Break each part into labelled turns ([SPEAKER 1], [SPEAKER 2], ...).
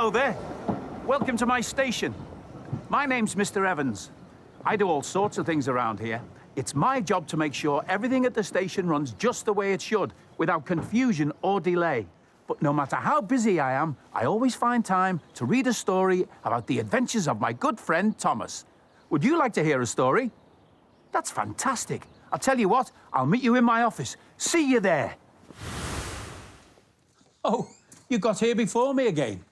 [SPEAKER 1] Hello there. Welcome to my station. My name's Mr. Evans. I do all sorts of things around here. It's my job to make sure everything at the station runs just the way it should, without confusion or delay. But no matter how busy I am, I always find time to read a story about the adventures of my good friend Thomas. Would you like to hear a story? That's fantastic. I'll tell you what, I'll meet you in my office. See you there. Oh, you got here before me again.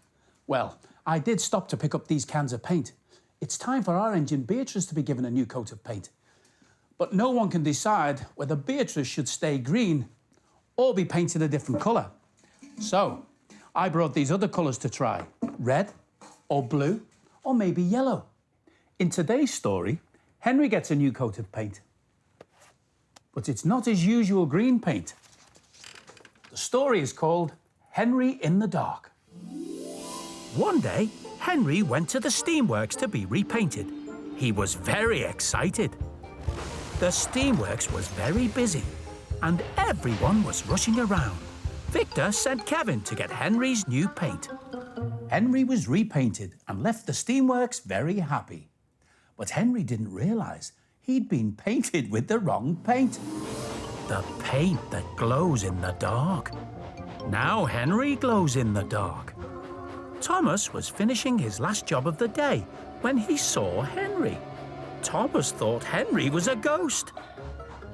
[SPEAKER 1] Well, I did stop to pick up these cans of paint. It's time for our engine Beatrice to be given a new coat of paint. But no one can decide whether Beatrice should stay green or be painted a different colour. So, I brought these other colours to try. Red, or blue, or maybe yellow. In today's story, Henry gets a new coat of paint. But it's not his usual green paint. The story is called Henry in the Dark. One day, Henry went to the steamworks to be repainted. He was very excited. The steamworks was very busy, and everyone was rushing around. Victor sent Kevin to get Henry's new paint. Henry was repainted and left the steamworks very happy. But Henry didn't realise he'd been painted with the wrong paint. The paint that glows in the dark. Now Henry glows in the dark. Thomas was finishing his last job of the day when he saw Henry. Thomas thought Henry was a ghost.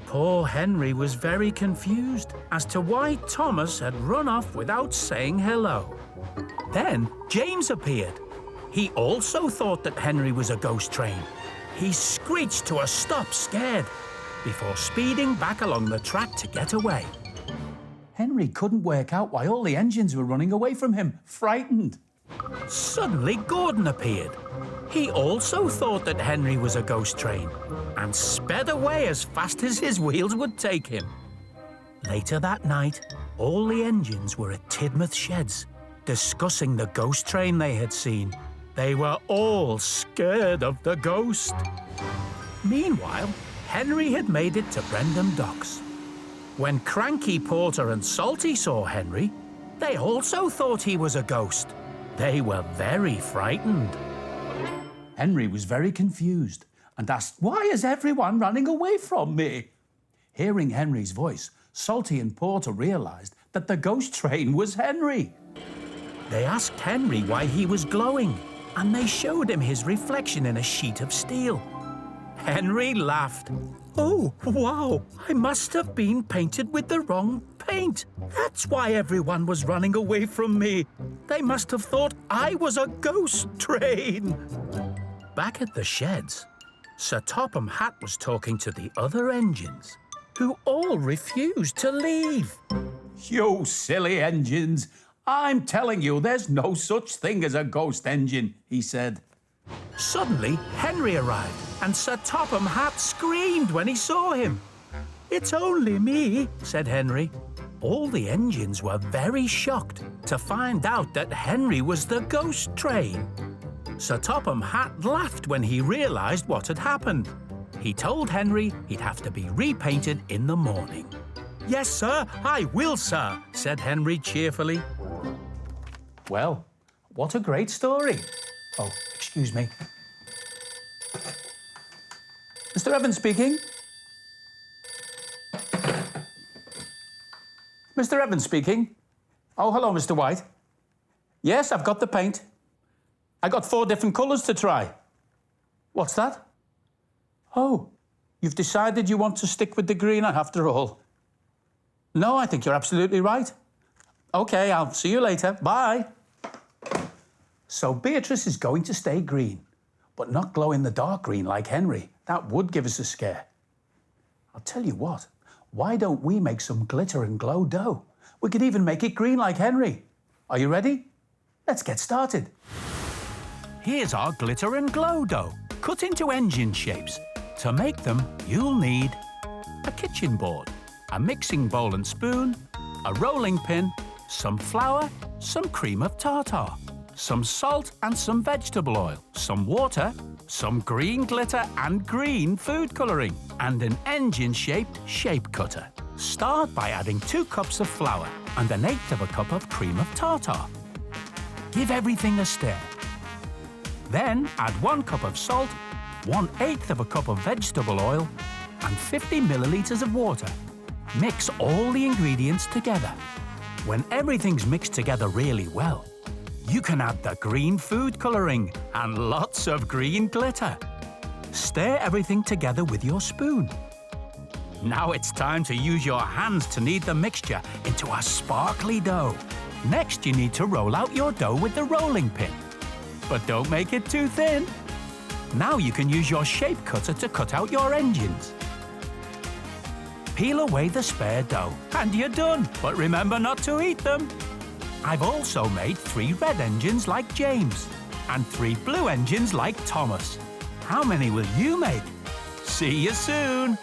[SPEAKER 1] Poor Henry was very confused as to why Thomas had run off without saying hello. Then James appeared. He also thought that Henry was a ghost train. He screeched to a stop, scared, before speeding back along the track to get away. Henry couldn't work out why all the engines were running away from him, frightened. Suddenly, Gordon appeared. He also thought that Henry was a ghost train and sped away as fast as his wheels would take him. Later that night, all the engines were at Tidmouth Sheds, discussing the ghost train they had seen. They were all scared of the ghost. Meanwhile, Henry had made it to Brendam Docks. When Cranky Porter and Salty saw Henry, they also thought he was a ghost. They were very frightened. Henry was very confused and asked, "Why is everyone running away from me?" Hearing Henry's voice, Salty and Porter realised that the ghost train was Henry. They asked Henry why he was glowing, and they showed him his reflection in a sheet of steel. Henry laughed. "Oh, wow, I must have been painted with the wrong paint. That's why everyone was running away from me. They must have thought I was a ghost train." Back at the sheds, Sir Topham Hatt was talking to the other engines, who all refused to leave. "You silly engines! I'm telling you, there's no such thing as a ghost engine," he said. Suddenly, Henry arrived, and Sir Topham Hatt screamed when he saw him. "It's only me," said Henry. All the engines were very shocked to find out that Henry was the ghost train. Sir Topham Hatt laughed when he realised what had happened. He told Henry he'd have to be repainted in the morning. "Yes, sir, I will, sir," said Henry cheerfully. Well, what a great story. Oh, excuse me. Mr. Evans speaking. Mr. Evans speaking. Oh, hello, Mr. White. Yes, I've got the paint. I got 4 different colours to try. What's that? Oh, you've decided you want to stick with the green after all. No, I think you're absolutely right. OK, I'll see you later. Bye. So Beatrice is going to stay green, but not glow in the dark green like Henry. That would give us a scare. I'll tell you what, why don't we make some glitter and glow dough? We could even make it green like Henry. Are you ready? Let's get started. Here's our glitter and glow dough, cut into engine shapes. To make them, you'll need a kitchen board, a mixing bowl and spoon, a rolling pin, some flour, some cream of tartar, some salt and some vegetable oil, some water, some green glitter and green food colouring, and an engine-shaped shape cutter. Start by adding 2 cups of flour and 1/8 of a cup of cream of tartar. Give everything a stir. Then add 1 cup of salt, 1/8 of a cup of vegetable oil, and 50 millilitres of water. Mix all the ingredients together. When everything's mixed together really well, you can add the green food colouring and lots of green glitter. Stir everything together with your spoon. Now it's time to use your hands to knead the mixture into a sparkly dough. Next, you need to roll out your dough with the rolling pin. But don't make it too thin. Now you can use your shape cutter to cut out your engines. Peel away the spare dough, and you're done. But remember not to eat them. I've also made 3 red engines like James, and 3 blue engines like Thomas. How many will you make? See you soon!